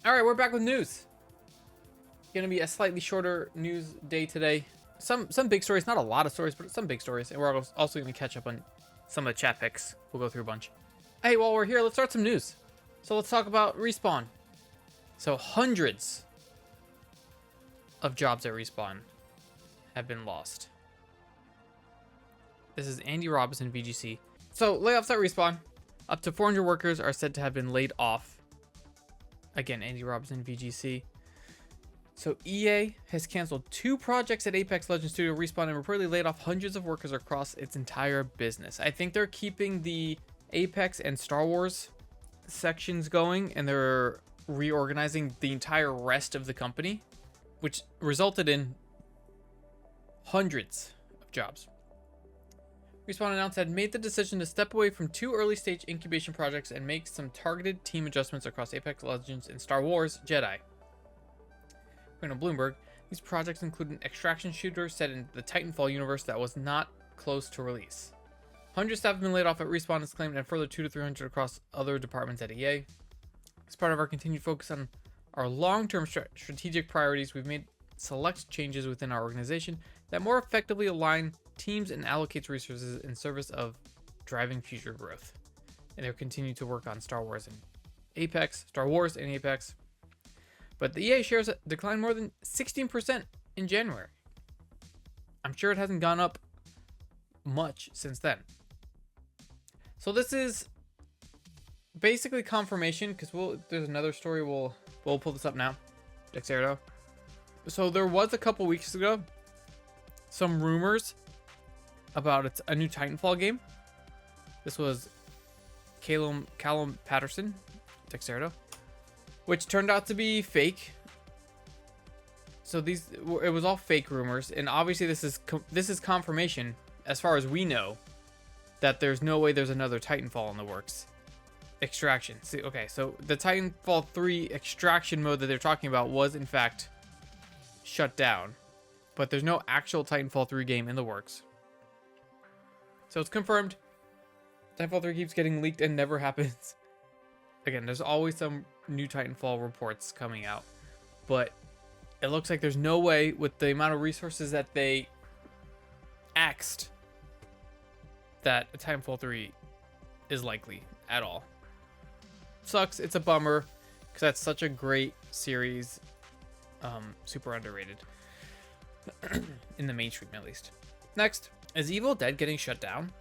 All right, we're back with news. Gonna be a slightly shorter news day today. Some big stories, not a lot of stories, but some big stories, and we're also gonna catch up on some of the chat picks. We'll go through a bunch. Hey, while we're here, let's start some news. So let's talk about Respawn. So hundreds of jobs at Respawn have been lost. This is Andy Robinson, VGC. So layoffs at Respawn. Up to 400 workers are said to have been laid off. Again, Andy Robinson, VGC. So EA has canceled 2 projects at Apex Legends Studio Respawn and reportedly laid off hundreds of workers across its entire business. I think they're keeping the Apex and Star Wars sections going, and they're reorganizing the entire rest of the company, which resulted in hundreds of jobs. Respawn announced it had made the decision to step away from 2 early-stage incubation projects and make some targeted team adjustments across Apex Legends and Star Wars Jedi. According to Bloomberg, these projects include an extraction shooter set in the Titanfall universe that was not close to release. Hundreds of staff have been laid off at Respawn as claimed, and further 200 to 300 across other departments at EA. As part of our continued focus on our long-term strategic priorities, we've made select changes within our organization that more effectively align teams and allocates resources in service of driving future growth. And they'll continue to work on Star Wars and Apex. But the EA shares declined more than 16% in January. I'm sure it hasn't gone up much since then. So this is basically confirmation, because there's another story, we'll pull this up now. Dexerto. So there was a couple weeks ago some rumors about a new Titanfall game. This was Callum Patterson, Dexerto, which turned out to be fake. So it was all fake rumors, and obviously this is confirmation, as far as we know, that there's no way there's another Titanfall in the works. Extraction. See, okay, so the Titanfall 3 extraction mode that they're talking about was in fact shut down, but there's no actual Titanfall 3 game in the works. So it's confirmed. Titanfall 3 keeps getting leaked and never happens. Again, there's always some new Titanfall reports coming out, but it looks like there's no way, with the amount of resources that they axed, that a Titanfall 3 is likely at all. Sucks. It's a bummer, because that's such a great series. Super underrated. In the mainstream, at least. Next, is Evil Dead getting shut down?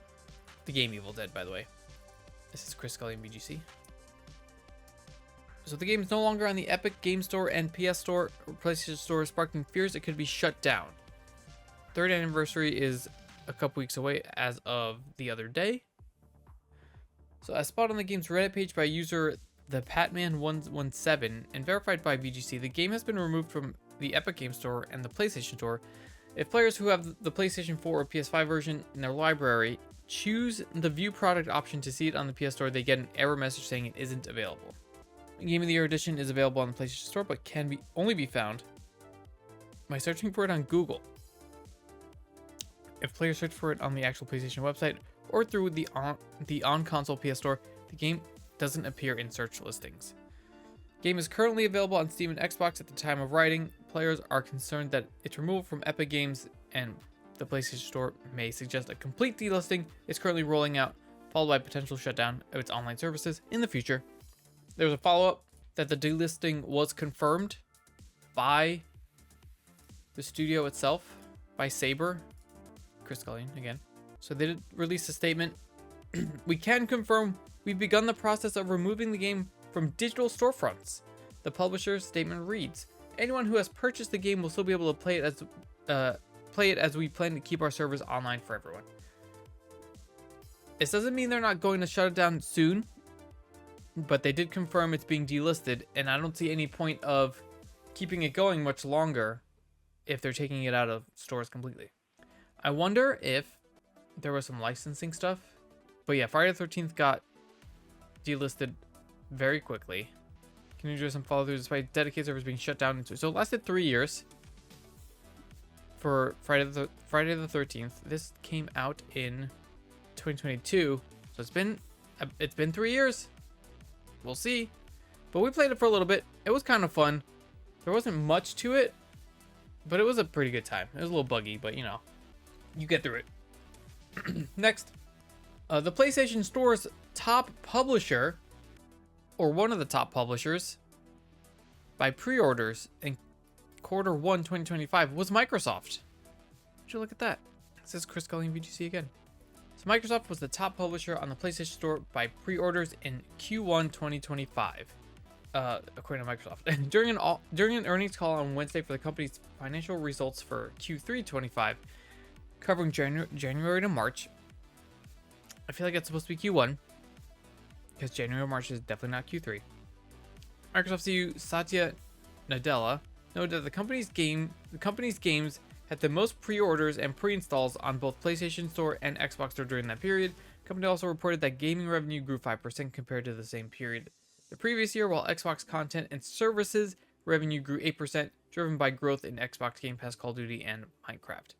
The game Evil Dead, by the way. This is Chris Scully in BGC. So the game is no longer on the Epic Game Store and PS Store or PlayStation Store, sparking fears it could be shut down. Third anniversary is a couple weeks away as of the other day. So as spotted on the game's Reddit page by user the Patman117 and verified by VGC, the game has been removed from the Epic Game Store and the PlayStation Store. If players who have the PlayStation 4 or PS5 version in their library choose the view product option to see it on the PS Store, they get an error message saying it isn't available. Game of the Year edition is available on the PlayStation Store, but can only be found by searching for it on Google. If players search for it on the actual PlayStation website or through the on-console PS Store, the game doesn't appear in search listings. Game is currently available on Steam and Xbox at the time of writing. Players are concerned that its removal from Epic Games and the PlayStation Store may suggest a complete delisting is currently rolling out, followed by potential shutdown of its online services in the future. There was a follow-up that the delisting was confirmed by the studio itself, by Saber, Chris Scullion again. So they did release a statement. We can confirm we've begun the process of removing the game from digital storefronts. The publisher's statement reads, anyone who has purchased the game will still be able to play it as we plan to keep our servers online for everyone. This doesn't mean they're not going to shut it down soon, but they did confirm it's being delisted, and I don't see any point of keeping it going much longer if they're taking it out of stores completely. I wonder if there was some licensing stuff, but yeah, Friday the 13th got delisted very quickly. Can you do some follow through despite dedicated servers being shut down? So it lasted 3 years for Friday the 13th. This came out in 2022, so it's been 3 years. We'll see. But we played it for a little bit. It was kind of fun. There wasn't much to it, but it was a pretty good time. It was a little buggy, but you know, you get through it. Next, the PlayStation Store's top publisher, or one of the top publishers, by pre-orders in Q1 2025 was Microsoft. Would you look at that? It says Chris Cully in VGC again. So Microsoft was the top publisher on the PlayStation Store by pre-orders in Q1 2025, according to Microsoft. During an earnings call on Wednesday for the company's financial results for Q3 25, covering January to March. I feel like it's supposed to be Q1 because January to March is definitely not Q3. Microsoft CEO Satya Nadella noted that the company's games had the most pre-orders and pre-installs on both PlayStation Store and Xbox Store during that period. The company also reported that gaming revenue grew 5% compared to the same period the previous year, while Xbox content and services revenue grew 8%, driven by growth in Xbox Game Pass, Call of Duty, and Minecraft.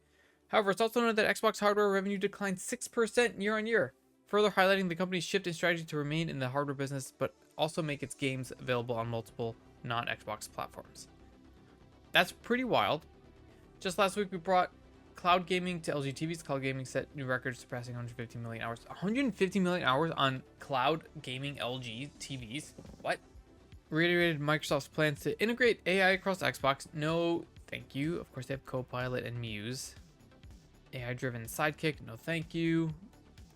However, it's also noted that Xbox hardware revenue declined 6% year on year, further highlighting the company's shift in strategy to remain in the hardware business, but also make its games available on multiple non-Xbox platforms. That's pretty wild. Just last week, we brought cloud gaming to LG TVs. Cloud gaming set new records, surpassing 150 million hours. 150 million hours on cloud gaming LG TVs. What? Reiterated Microsoft's plans to integrate AI across Xbox. No, thank you. Of course, they have Copilot and Muse. AI-driven sidekick. No, thank you.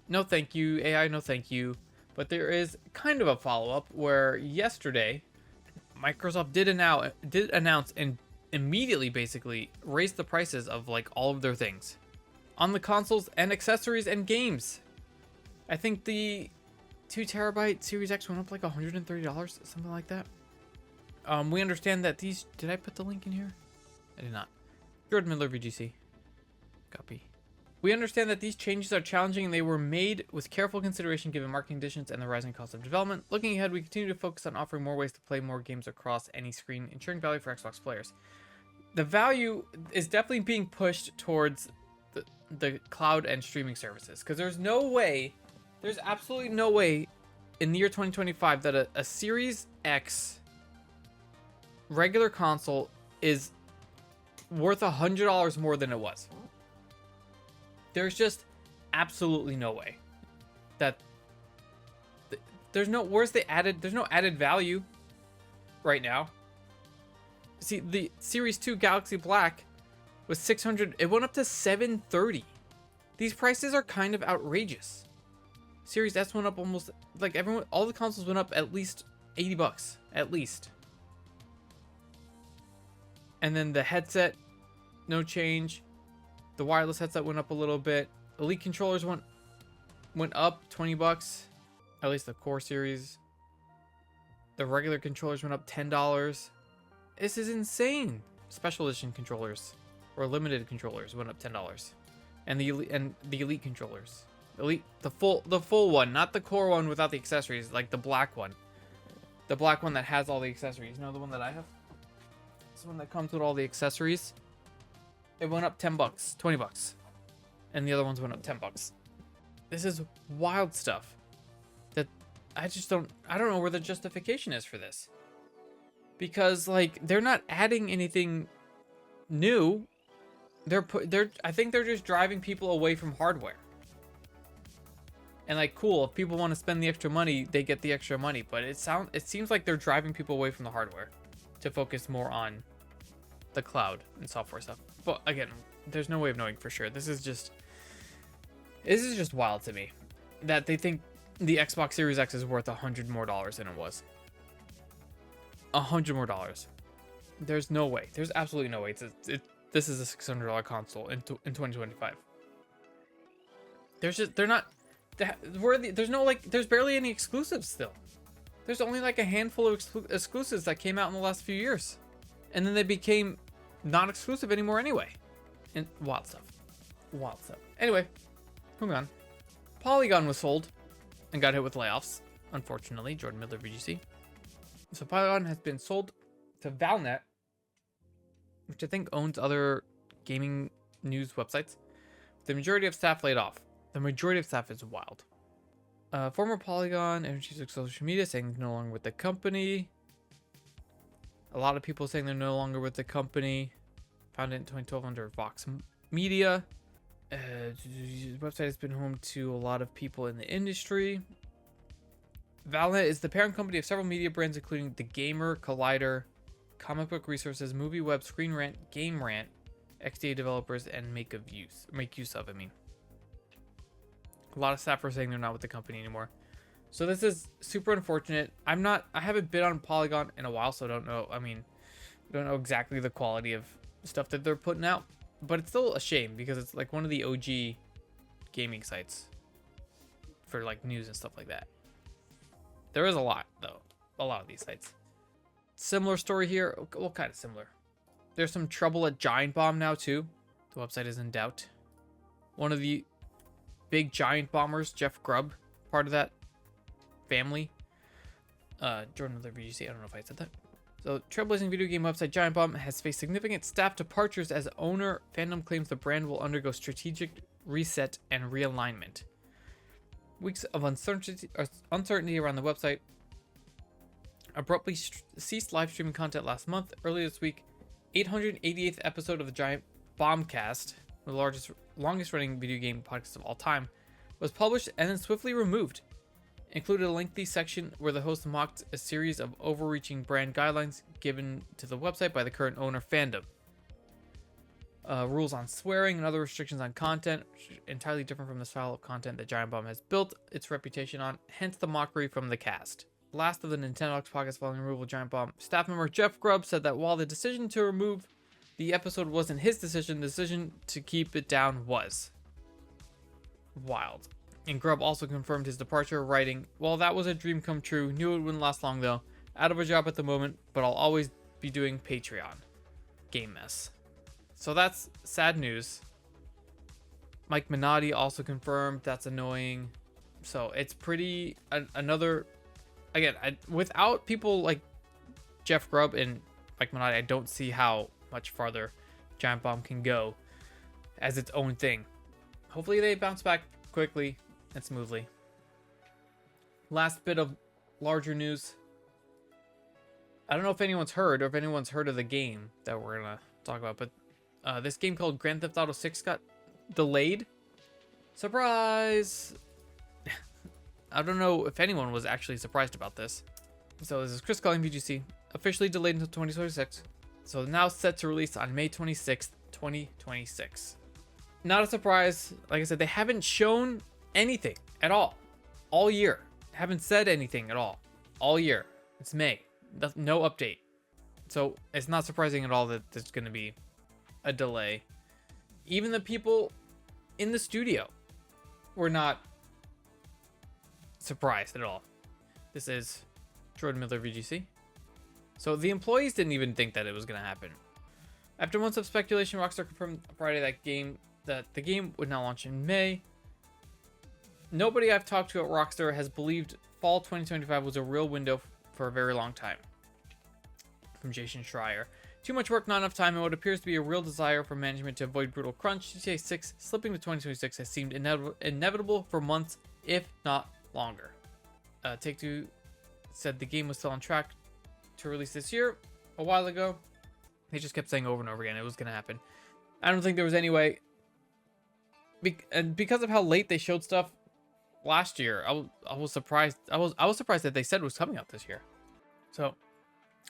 No, thank you. AI, no, thank you. But there is kind of a follow-up where yesterday, Microsoft did announce and immediately basically raised the prices of like all of their things on the consoles and accessories and games. I think the 2 terabyte Series X went up like $130, something like that. We understand that these, did I put the link in here? I did not. Jordan Miller, VGC. Copy. We understand that these changes are challenging and they were made with careful consideration given market conditions and the rising cost of development. Looking ahead, we continue to focus on offering more ways to play more games across any screen, ensuring value for Xbox players. The value is definitely being pushed towards the cloud and streaming services, because there's absolutely no way in the year 2025 that a Series X regular console is worth $100 more than it was. There's just absolutely no way that there's no added value right now. See, the Series 2 Galaxy Black was $600. It went up to $730. These prices are kind of outrageous. Series S went up almost like all the consoles went up at least $80 at least. And then the headset, no change. The wireless headset went up a little bit. Elite controllers went up $20. At least the core series. The regular controllers went up $10. This is insane. Special edition controllers or limited controllers went up $10. And the elite controllers. The full one, not the core one without the accessories, like the black one. The black one that has all the accessories. You know the one that I have? This one that comes with all the accessories. It went up $10, $20. And the other ones went up $10. This is wild stuff. That I don't know where the justification is for this. Because like they're not adding anything new. I think they're just driving people away from hardware. And like, cool, if people want to spend the extra money, they get the extra money, but it seems like they're driving people away from the hardware to focus more on the cloud and software stuff. But again, there's no way of knowing for sure. This is just wild to me that they think the Xbox Series X is worth $100 more than it was. $100 more. There's no way. There's absolutely no way. This is a $600 console in 2025. There's barely any exclusives still. There's only like a handful of exclusives that came out in the last few years, and then they became not exclusive anymore anyway. And wild stuff. Anyway, moving on. Polygon was sold and got hit with layoffs. Unfortunately, Jordan Miller, VGC. So Polygon has been sold to Valnet, which I think owns other gaming news websites. The majority of staff laid off. The majority of staff is wild. Former Polygon and chief of social media saying he's no longer with the company. A lot of people saying they're no longer with the company. Founded in 2012 under Vox Media. The website has been home to a lot of people in the industry. Valnet is the parent company of several media brands, including The Gamer, Collider, Comic Book Resources, Movie Web, Screen Rant, Game Rant, XDA developers, and make use of. A lot of staff are saying they're not with the company anymore. So this is super unfortunate. I haven't been on Polygon in a while, so I don't know. Don't know exactly the quality of stuff that they're putting out, but it's still a shame because it's like one of the OG gaming sites for like news and stuff like that. There is a lot though, a lot of these sites. Similar story here. Well, kind of similar. There's some trouble at Giant Bomb now too. The website is in doubt. One of the big Giant Bombers, Jeff Grubb, part of that family. Jordan Miller VGC, I don't know if I said that. So, trailblazing video game website Giant Bomb has faced significant staff departures as owner fandom claims the brand will undergo strategic reset and realignment. Weeks of uncertainty around the website abruptly ceased live streaming content last month. Earlier this week, 888th episode of the Giant Bombcast, the longest running video game podcast of all time, was published and then swiftly removed. Included a lengthy section where the host mocked a series of overreaching brand guidelines given to the website by the current owner fandom. Rules on swearing and other restrictions on content, entirely different from the style of content that Giant Bomb has built its reputation on, hence the mockery from the cast. Last of the Nintendo X podcast following removal of Giant Bomb, staff member Jeff Grubb said that while the decision to remove the episode wasn't his decision, the decision to keep it down was. Wild. And Grubb also confirmed his departure, writing, "Well, that was a dream come true. Knew it wouldn't last long though. Out of a job at the moment, but I'll always be doing Patreon. Game mess." So that's sad news. Mike Minotti also confirmed. That's annoying. So it's pretty another. Again, without people like Jeff Grubb and Mike Minotti, I don't see how much farther Giant Bomb can go as its own thing. Hopefully they bounce back quickly and smoothly. Last bit of larger news. I don't know if anyone's heard of the game that we're gonna talk about, but this game called Grand Theft Auto 6 got delayed. Surprise! I don't know if anyone was actually surprised about this. So this is Chris calling VGC. Officially delayed until 2026. So now set to release on May 26th, 2026. Not a surprise. Like I said, they haven't shown anything at all year. Haven't said anything at all year. It's May. No update. So it's not surprising at all that there's going to be a delay. Even the people in the studio were not surprised at all. This is Jordan Miller VGC. So the employees didn't even think that it was going to happen. After months of speculation, Rockstar confirmed Friday that the game would now launch in May. Nobody I've talked to at Rockstar has believed fall 2025 was a real window for a very long time. From Jason Schreier. Too much work, not enough time, and what appears to be a real desire for management to avoid brutal crunch. GTA 6 slipping to 2026 has seemed inevitable for months, if not longer. Take-Two said the game was still on track to release this year. A while ago, they just kept saying over and over again it was going to happen. I don't think there was any way. And because of how late they showed stuff last year, I was surprised. I was surprised that they said it was coming out this year. So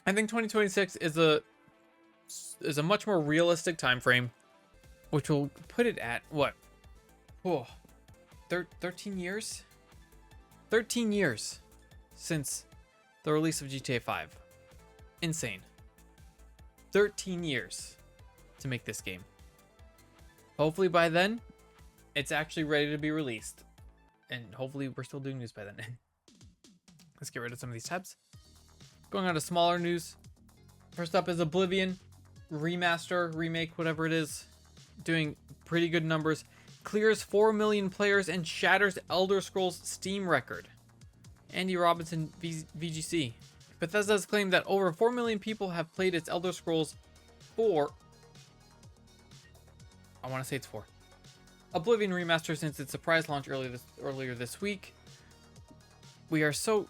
I think 2026 is a much more realistic time frame, which will put it at what? Whoa, 13 years? 13 years since the release of GTA 5. Insane. 13 years to make this game. Hopefully by then, it's actually ready to be released. And hopefully we're still doing news by then. Let's get rid of some of these tabs. Going on to smaller news. First up is Oblivion. Remaster, remake, whatever it is. Doing pretty good numbers. Clears 4 million players and shatters Elder Scrolls Steam record. Andy Robinson, VGC. Bethesda has claimed that over 4 million people have played its Elder Scrolls 4. I want to say it's 4. Oblivion remaster since its surprise launch earlier this week. We are so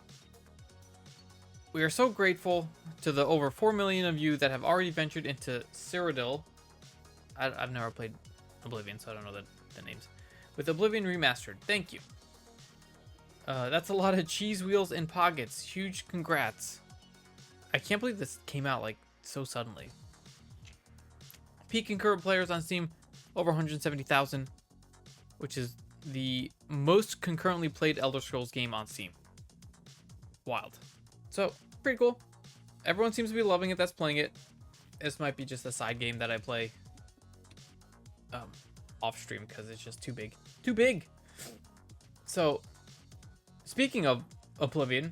We are so grateful to the over 4 million of you that have already ventured into Cyrodiil. I've never played Oblivion, so I don't know the names. With Oblivion Remastered. Thank you. That's a lot of cheese wheels and pockets. Huge congrats. I can't believe this came out like so suddenly. Peak concurrent players on Steam, over 170,000, which is the most concurrently played Elder Scrolls game on Steam. Wild. So, pretty cool. Everyone seems to be loving it that's playing it. This might be just a side game that I play off stream because it's just too big. Too big! So, speaking of Oblivion,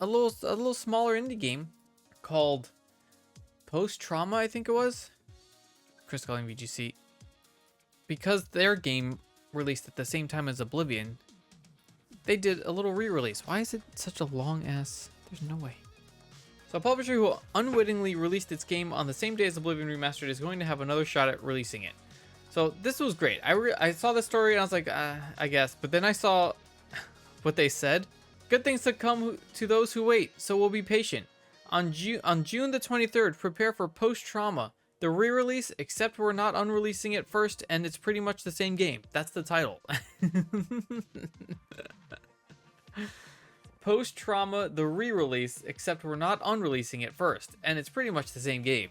a little smaller indie game called Post Trauma, I think it was. Chris calling VGC. Because their game released at the same time as Oblivion, they did a little re-release. Why is it such a long ass? There's no way. So a publisher who unwittingly released its game on the same day as Oblivion Remastered is going to have another shot at releasing it. So this was great. I saw the story and I was like, I guess. But then I saw what they said. Good things to come to those who wait, so we'll be patient. On June the 23rd, prepare for Post Trauma, the re-release, except we're not unreleasing it first, and it's pretty much the same game. That's the title. Post Trauma, the re-release, except we're not unreleasing it first, and it's pretty much the same game.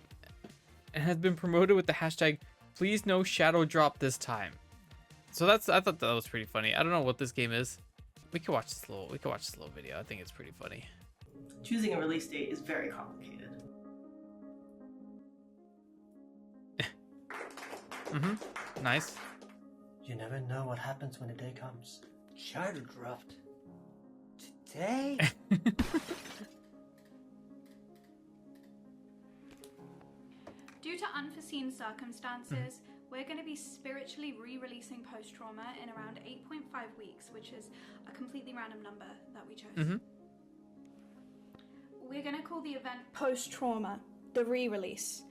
And has been promoted with the hashtag, please no shadow drop this time. So I thought that was pretty funny. I don't know what this game is. We can watch this little video. I think it's pretty funny. Choosing a release date is very complicated. Nice. You never know what happens when the day comes. Shadow dropped. Today? Due to unforeseen circumstances, we're going to be spiritually re-releasing Post Trauma in around 8.5 weeks, which is a completely random number that we chose. We're going to call the event Post Trauma, the re-release,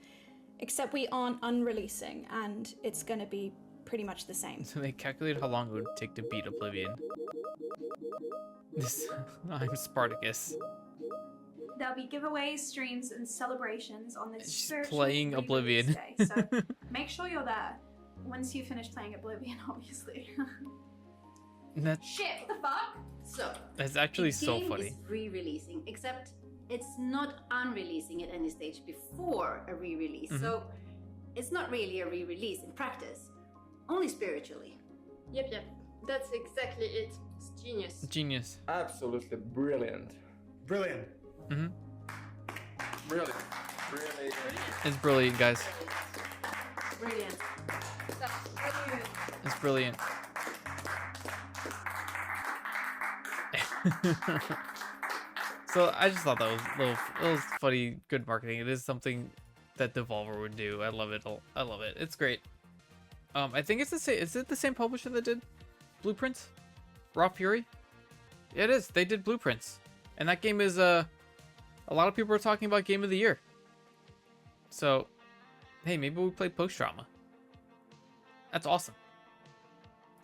except we aren't unreleasing, and it's going to be pretty much the same. So they calculated how long it would take to beat Oblivion. I'm Spartacus. There'll be giveaways, streams, and celebrations on this She's spiritually playing re-release Oblivion. day, so make sure you're there once you finish playing Oblivion, obviously. Shit, what the fuck? So That's actually the so game funny. is re-releasing, except it's not unreleasing at any stage before a re-release. So it's not really a re-release in practice, only spiritually. Yep. That's exactly it. It's genius. Genius. Absolutely brilliant. Brilliant. Brilliant. Really. It's brilliant, guys. Brilliant. That's brilliant. It's brilliant. So I just thought that was a little funny, good marketing. It is something that Devolver would do. I love it. I love it. It's great. I think it's the same. Is it the same publisher that did Blueprints? Raw Fury? Yeah, it is. They did Blueprints, and that game is a lot of people are talking about Game of the Year. So, hey, maybe we play Post Trauma. That's awesome.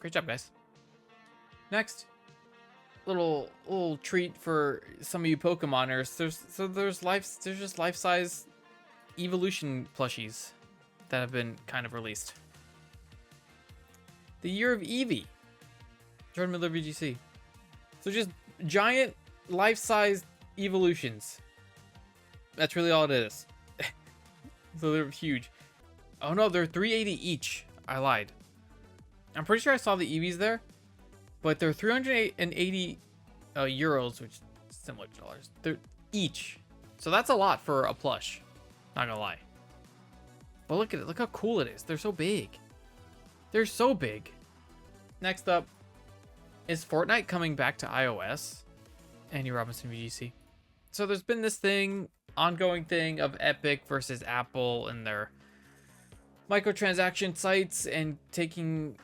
Great job, guys. Next, little treat for some of you Pokemoners. There's just life-size evolution plushies that have been kind of released. The Year of Eevee. Jordan Miller VGC. So just giant life-size evolutions. That's really all it is. So they're huge. Oh no, they're 380 each. I lied. I'm pretty sure I saw the Eevees there, but they're 380 euros, which is similar to dollars. They're each. So that's a lot for a plush. Not gonna lie. But look at it. Look how cool it is. They're so big. They're so big. Next up, is Fortnite coming back to iOS? Andy Robinson VGC. So there's been this ongoing thing of Epic versus Apple and their microtransaction sites and taking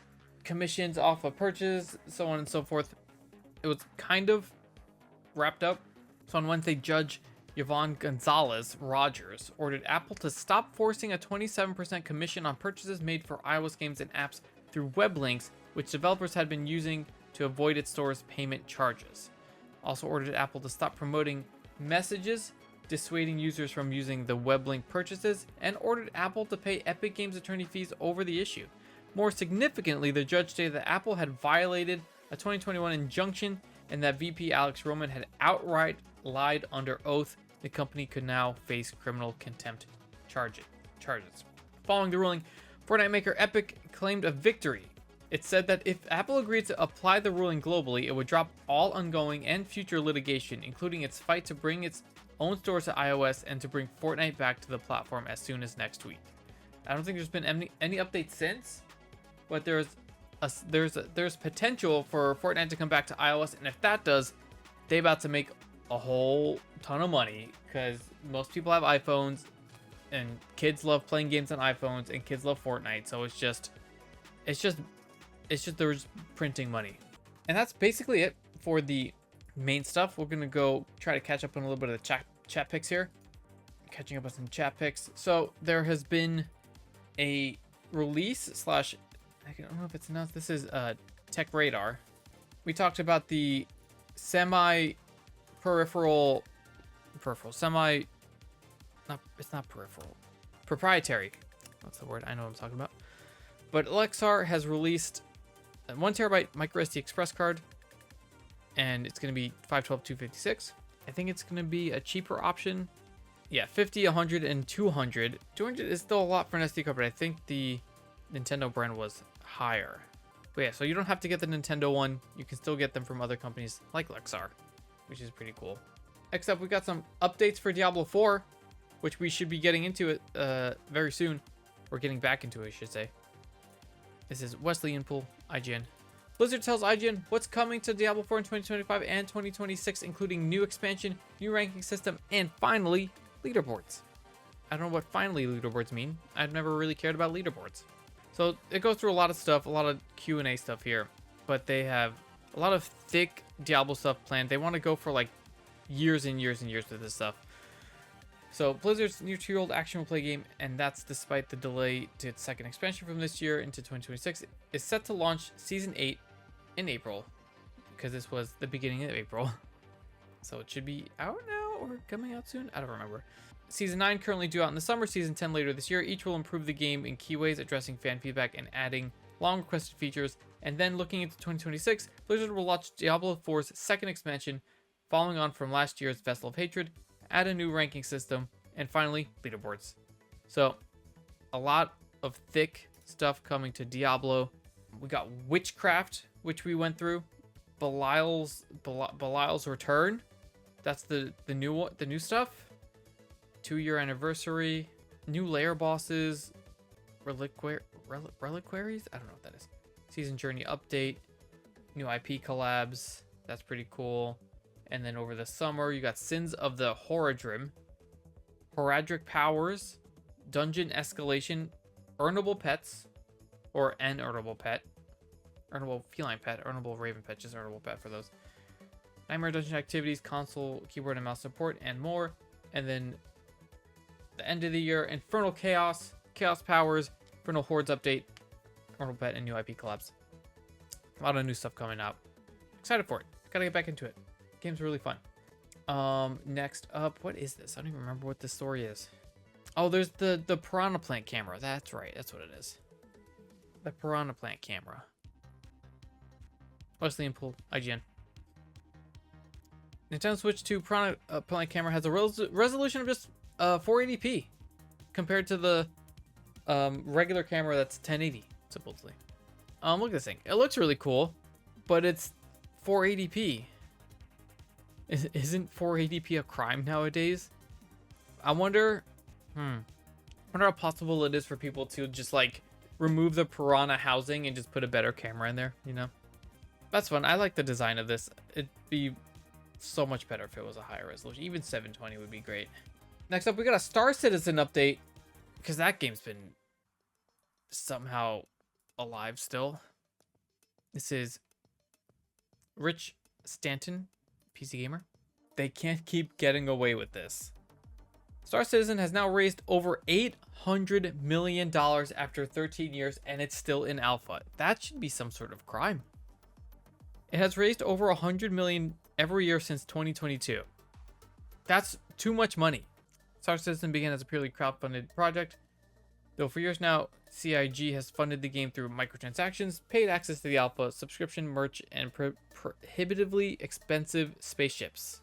commissions off of purchase, so on and so forth. It was kind of wrapped up. So on Wednesday, Judge Yvonne Gonzalez Rogers ordered Apple to stop forcing a 27% commission on purchases made for iOS games and apps through web links, which developers had been using to avoid its store's payment charges. also ordered Apple to stop promoting messages, dissuading users from using the web link purchases, and ordered Apple to pay Epic Games attorney fees over the issue. More significantly, the judge stated that Apple had violated a 2021 injunction and that VP Alex Roman had outright lied under oath. The company could now face criminal contempt charges. Following the ruling, Fortnite maker Epic claimed a victory. It said that if Apple agreed to apply the ruling globally, it would drop all ongoing and future litigation, including its fight to bring its own stores to iOS and to bring Fortnite back to the platform as soon as next week. I don't think there's been any updates since, but there's potential for Fortnite to come back to iOS, and if that does, they about to make a whole ton of money because most people have iPhones, and kids love playing games on iPhones, and kids love Fortnite. So it's just they're just printing money, and that's basically it for the main stuff. We're gonna go try to catch up on a little bit of the chat picks here. Catching up on some chat picks. So there has been a release slash, I don't know if it's announced. This is Tech Radar. We talked about the proprietary. What's the word? I know what I'm talking about. But Lexar has released a 1 terabyte micro SD express card, and it's going to be 512 256. I think it's going to be a cheaper option. Yeah, 50, 100, and 200. 200 is still a lot for an SD card, but I think the Nintendo brand was higher. But yeah, so you don't have to get the Nintendo one. You can still get them from other companies like Lexar, which is pretty cool. Next up, we got some updates for Diablo 4, which we should be getting into it very soon. Or getting back into it, I should say. This is Wesley Inpool, IGN. Blizzard tells IGN what's coming to Diablo 4 in 2025 and 2026, including new expansion, new ranking system, and finally, leaderboards. I don't know what finally leaderboards mean. I've never really cared about leaderboards. So it goes through a lot of stuff, a lot of Q&A stuff here, but they have a lot of thick Diablo stuff planned. They want to go for like years and years and years with this stuff. So Blizzard's new 2-year-old action replay game, and that's despite the delay to its second expansion from this year into 2026, is set to launch Season 8 in April, because this was the beginning of April. So it should be out now or coming out soon? I don't remember. Season 9 currently due out in the summer, Season 10 later this year. Each will improve the game in key ways, addressing fan feedback and adding long requested features. And then looking into 2026, Blizzard will launch Diablo 4's second expansion, following on from last year's Vessel of Hatred, add a new ranking system, and finally, leaderboards. So, a lot of thick stuff coming to Diablo. We got Witchcraft, which we went through. Belial's Return. That's the new stuff. 2-year anniversary. New layer bosses. Reliquaries? I don't know what that is. Season Journey update. New IP collabs. That's pretty cool. And then over the summer, you got Sins of the Horadrim, Horadric Powers, Dungeon Escalation, Earnable Pets, or an Earnable Pet, Earnable Feline Pet, Earnable Raven Pet, just Earnable Pet for those. Nightmare Dungeon Activities, console, keyboard, and mouse support, and more. And then the end of the year, Infernal Chaos, Chaos Powers, Infernal Hordes update, Earnable Pet, and new IP collabs. A lot of new stuff coming out. Excited for it. Gotta get back into it. Game's really fun. Next up, what is this? I don't even remember what this story is. Oh, there's the Piranha Plant camera. That's right. That's what it is. The Piranha Plant camera. Wesley and Pool, IGN. Nintendo Switch 2 Piranha Plant camera has a resolution of just 480p compared to the regular camera that's 1080 supposedly. Look at this thing. It looks really cool, but it's 480p. Isn't 480p a crime nowadays? I wonder how possible it is for people to just like remove the Piranha housing and just put a better camera in there, you know? That's fun. I like the design of this. It'd be so much better if it was a higher resolution. Even 720 would be great. Next up, we got a Star Citizen update, because that game's been somehow alive still. This is Rich Stanton, PC Gamer. They can't keep getting away with this. Star Citizen has now raised over $800 million after 13 years, and it's still in alpha. That should be some sort of crime. It has raised over $100 million every year since 2022. That's too much money. Star Citizen began as a purely crowdfunded project, though for years now, CIG has funded the game through microtransactions, paid access to the alpha, subscription, merch, and prohibitively expensive spaceships.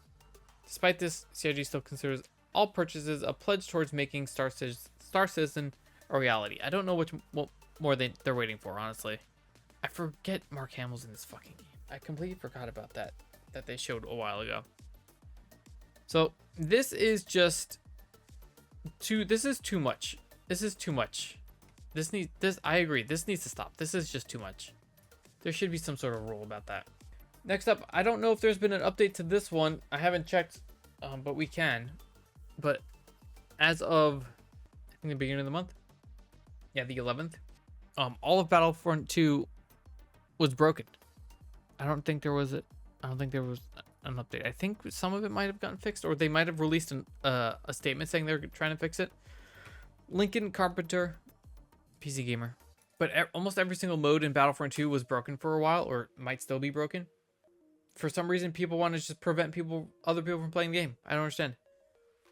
Despite this, CIG still considers all purchases a pledge towards making Star Citizen a reality. I don't know what more they're waiting for, honestly. I forget Mark Hamill's in this fucking game. I completely forgot about that they showed a while ago. So this is just this is too much. This is too much. I agree. This needs to stop. This is just too much. There should be some sort of rule about that. Next up, I don't know if there's been an update to this one. I haven't checked, but we can. But as of, I think, the beginning of the month, yeah, the 11th, all of Battlefront 2 was broken. I don't think there was an update. I think some of it might have gotten fixed, or they might have released a statement saying they're trying to fix it. Lincoln Carpenter, PC Gamer. But almost every single mode in Battlefront 2 was broken for a while, or might still be broken. For some reason, people want to just prevent other people from playing the game. I don't understand.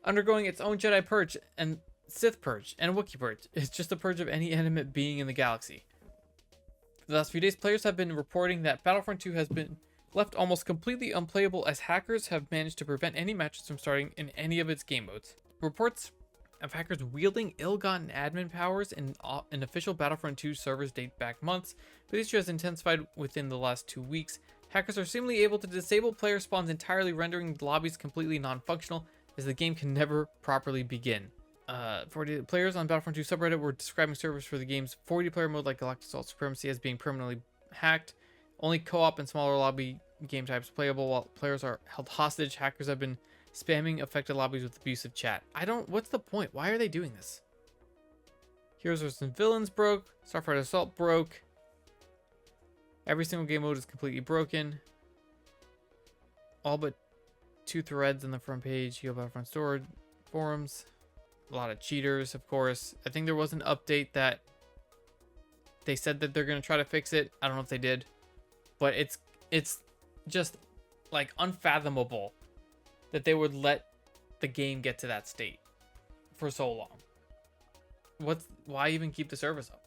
Undergoing its own Jedi Purge and Sith Purge and Wookiee Purge. It's just a purge of any animate being in the galaxy. For the last few days, players have been reporting that Battlefront 2 has been left almost completely unplayable as hackers have managed to prevent any matches from starting in any of its game modes. Reports of hackers wielding ill-gotten admin powers in official Battlefront 2 servers date back months, but the issue has intensified within the last 2 weeks. Hackers are seemingly able to disable player spawns entirely, rendering the lobbies completely non-functional, as the game can never properly begin. 40 players on Battlefront 2 subreddit were describing servers for the game's 40-player mode like Galactic Assault Supremacy as being permanently hacked. Only co-op and smaller lobby game types playable while players are held hostage. Hackers have been spamming affected lobbies with abusive chat. What's the point? Why are they doing this? Heroes vs. Villains broke. Starfighter Assault broke. Every single game mode is completely broken. All but 2 threads on the front page. Heal Battlefront Store forums. A lot of cheaters, of course. I think there was an update that they said that they're going to try to fix it. I don't know if they did. But it's just like unfathomable that they would let the game get to that state for so long. Why even keep the service up?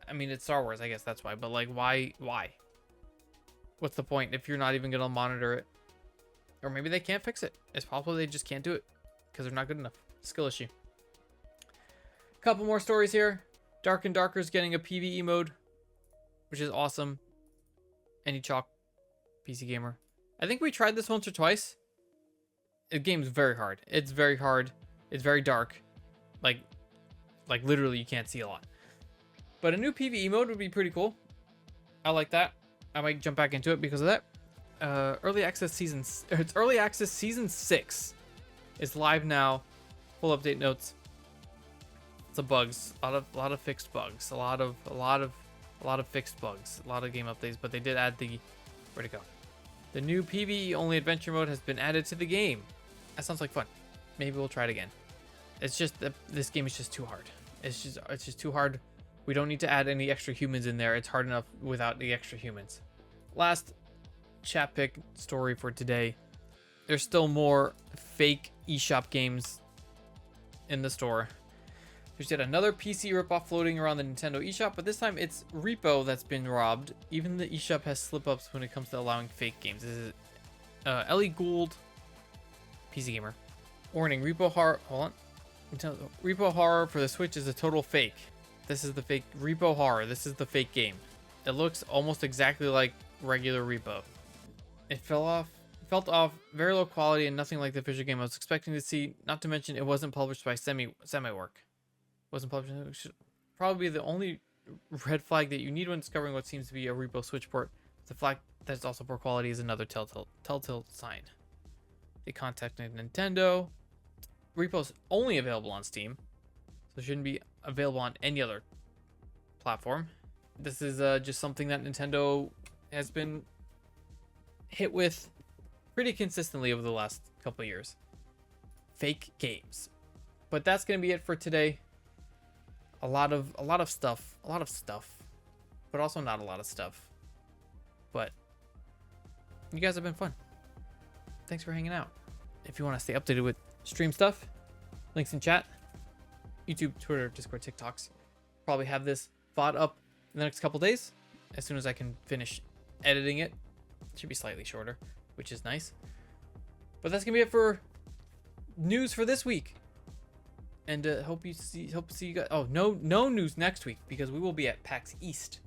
I mean, it's Star Wars, I guess that's why. But like, why? What's the point if you're not even going to monitor it? Or maybe they can't fix it. It's possible they just can't do it because they're not good enough. Skill issue. Couple more stories here. Dark and Darker is getting a PvE mode, which is awesome. Any chalk, PC Gamer. I think we tried this once or twice. The game's very hard. It's very hard. It's very dark. Like literally you can't see a lot. But a new PvE mode would be pretty cool. I like that. I might jump back into it because of that. Early access season 6 is live now. Full update notes. Some bugs, a lot of fixed bugs, a lot of fixed bugs, a lot of game updates, but they did add where'd it go? The new PvE only adventure mode has been added to the game. That sounds like fun. Maybe we'll try it again. It's just that this game is just too hard. It's just too hard. We don't need to add any extra humans in there. It's hard enough without the extra humans. Last chat pick story for today. There's still more fake eShop games in the store. There's yet another PC ripoff floating around the Nintendo eShop, but this time it's Repo that's been robbed. Even the eShop has slip-ups when it comes to allowing fake games. This is Ellie Gould, PC Gamer. Warning, Repo Horror, hold on. Repo Horror for the Switch is a total fake. This is the fake Repo Horror. This is the fake game. It looks almost exactly like regular Repo. It felt off, very low quality and nothing like the official game I was expecting to see. Not to mention it wasn't published by Semiwork. Wasn't published. It should probably be the only red flag that you need when discovering what seems to be a Repo Switch port. The flag that's also poor quality is another telltale sign. They contacted Nintendo. Repo's only available on Steam, so it shouldn't be available on any other platform. This is just something that Nintendo has been hit with pretty consistently over the last couple of years. Fake games. But that's gonna be it for today. A lot of stuff, but also not a lot of stuff. But you guys have been fun. thanks for hanging out. If you want to stay updated with stream stuff, links in chat, YouTube, Twitter, Discord, TikToks. Probably have this VOD up in the next couple days as soon as I can finish editing it. Should be slightly shorter, which is nice. But that's gonna be it for news for this week. And hope to see you guys. Oh, no news next week because we will be at PAX East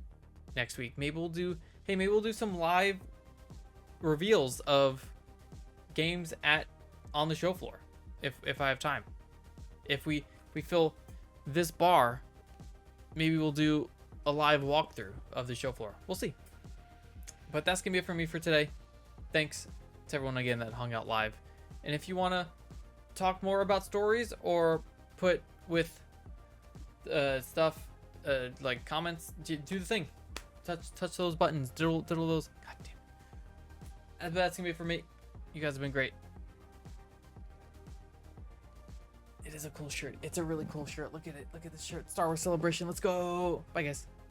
next week. Maybe we'll do some live reveals of games on the show floor if I have time. If we fill this bar, maybe we'll do a live walkthrough of the show floor. We'll see. But that's gonna be it for me for today. Thanks to everyone again that hung out live. And if you wanna talk more about stories or put with stuff like comments, do the thing. Touch those buttons. Diddle those. God damn. That's gonna be it for me. You guys have been great. It is a cool shirt. It's a really cool shirt. Look at it. Look at this shirt. Star Wars Celebration. Let's go. Bye, guys.